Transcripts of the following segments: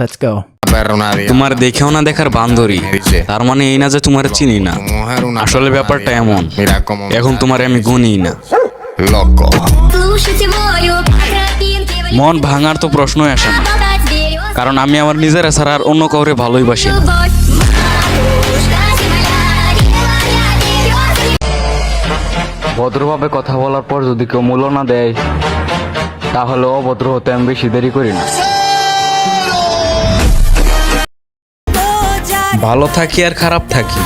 Let's go. তোমার দেখেও না দেখার বান্দরী, তার মানে এই না যে তোমার চিনি না। আসলে ব্যাপারটা এমন, এখন তোমার আমি গুনি না। মন ভাঙার তো প্রশ্নই আসে না, কারণ আমি আমার নিজের ছাড়া আর অন্য কাউরে ভালোই বাসি না। ভদ্রভাবে কথা বলার পর যদি কেউ মূল্য না দেয়, তাহলে অভদ্র হতে আমি বেশি দেরি করি না। ভালো থাকি আর খারাপ থাকি,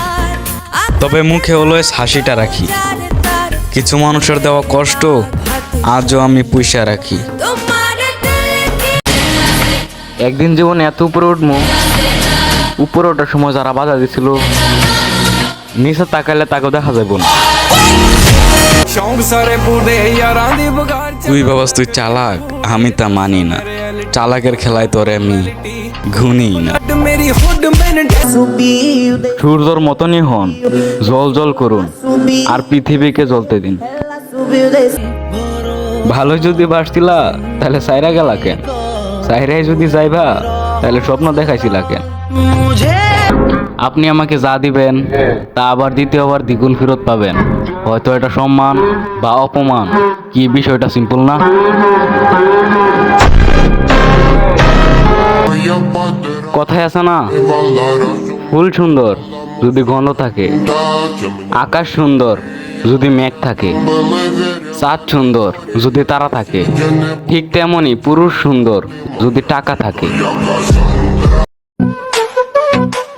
তবে মুখে অলওয়েজ হাসিটা রাখি। কিছু মানুষের দেওয়া কষ্ট আজও আমি পুষা রাখি। একদিন জীবনে এত উপরে উঠবো, উপরে ওঠার সময় যারা বাধা দিছিল, নিচে তাকাইলে তাকেও দেখা যাবে না। তুই ভাবাস তুই চালাক, আমি তা মানি না। চালাকের খেলায় তোরে আমি ঘুনি না। সূর্যর মতনই হন, জল জল করুন আর পৃথিবীকে জ্বলতে দিন। ভালো যদি বাসছিলা তাহলে সাইরা গেলা কেন? সাইরাই যদি যাইবা তাহলে স্বপ্ন দেখাইছিলা কেন? আপনি আমাকে যা দিবেন তা আবার দ্বিতীয়বার দ্বিগুণ ফেরত পাবেন। হয়তো এটা সম্মান বা অপমান, কি বিষয়টা সিম্পল না? কথায় আছে না, ফুল সুন্দর যদি গন্ধ থাকে, আকাশ সুন্দর যদি মেঘ থাকে, চাঁদ সুন্দর যদি তারা থাকে, ঠিক তেমনই পুরুষ সুন্দর যদি টাকা থাকে।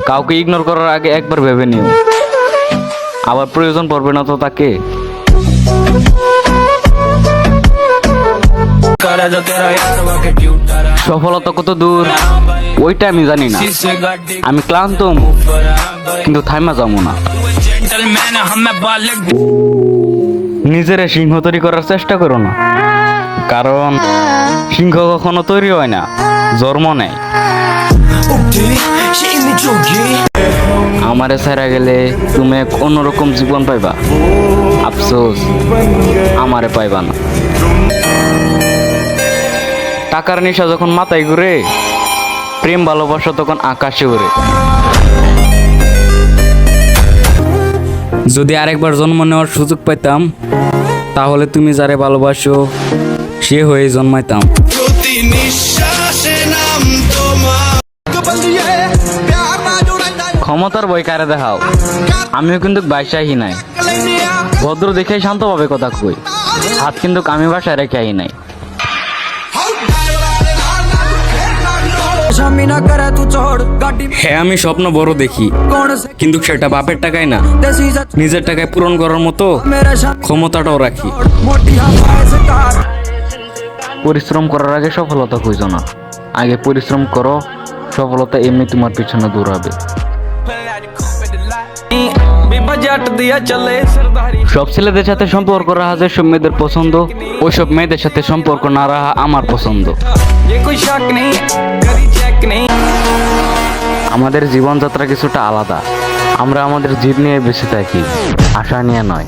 কাউকে ইগনোর করার আগে একবার ভেবে নিও, আবার প্রয়োজন পড়বে না তো তাকে। সফলতা কত দূর ওইটা আমি জানি না। আমি ক্লান্ত কিন্তু থাইমা যাবো না। নিজের সিংহ তৈরি করার চেষ্টা করো না, কারণ সিংহ কখনো তৈরি হয় না, জন্ম নেয়। আমারে ছাড়া গেলে তুমি এক অন্যরকম জীবন পাইবা, আফসোস আমারে পাইবা না। টাকার নেশা যখন মাথায় ঘুরে, প্রেম ভালোবাসা তখন আকাশে উড়ে। যদি আরেকবার জন্ম নেওয়ার সুযোগ পাইতাম, তাহলে তুমি যারে ভালোবাসো সে হয়ে জন্মাইতাম। ক্ষমতার বই কারে দেখাও, আমিও কিন্তু বাইশাহি নাই। ভদ্র দেখে শান্তভাবে কথা কই, হাত কিন্তু আমি বাসায় রেখে আহি নাই। হ্যাঁ, আমি স্বপ্ন বড় দেখি, কিন্তু সেটা বাপের টাকায় না, নিজের টাকায় পূরণ করার মতো ক্ষমতাটাও রাখি। পরিশ্রম করার আগে সফলতা খুঁজো না, আগে পরিশ্রম করো, সফলতা এমনি তোমার পিছনে দৌড়াবে। সব ছেলেদের সাথে সম্পর্ক রাখা যে সব মেয়েদের পছন্দ, ওইসব মেয়েদের সাথে সম্পর্ক না রাখা আমার পছন্দ। আমাদের জীবনযাত্রা কিছুটা আলাদা, আমরা আমাদের জীব নিয়ে বেঁচে থাকি, আশা নিয়ে নয়।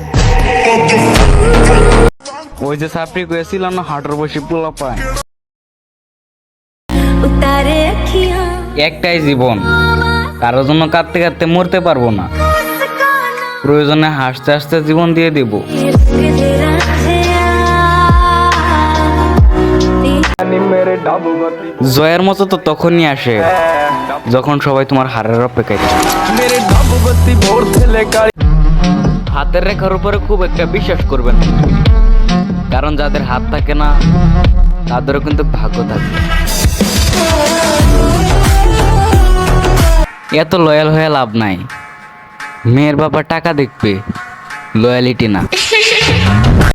ওই যে সাপড়ি কয়েছিল না, হাঁটুর বসে পোলা পায়। একটাই জীবন, কারোর জন্য কাঁদতে কাঁদতে মরতে পারবো না, প্রয়োজনে হাসতে হাসতে জীবন দিয়ে দিব। জয়ের মতো তো তখনই আসে যখন সবাই তোমার হারের অপেক্ষায় থাকে। হাতের রেখার উপরে খুব একটা বিশ্বাস করবেন, কারণ যাদের হাত থাকে না তাদেরও কিন্তু ভাগ্য থাকে। এত লয়াল হয়ে লাভ নাই, মেয়ের বাবা টাকা দেখবে, লয়ালিটি না।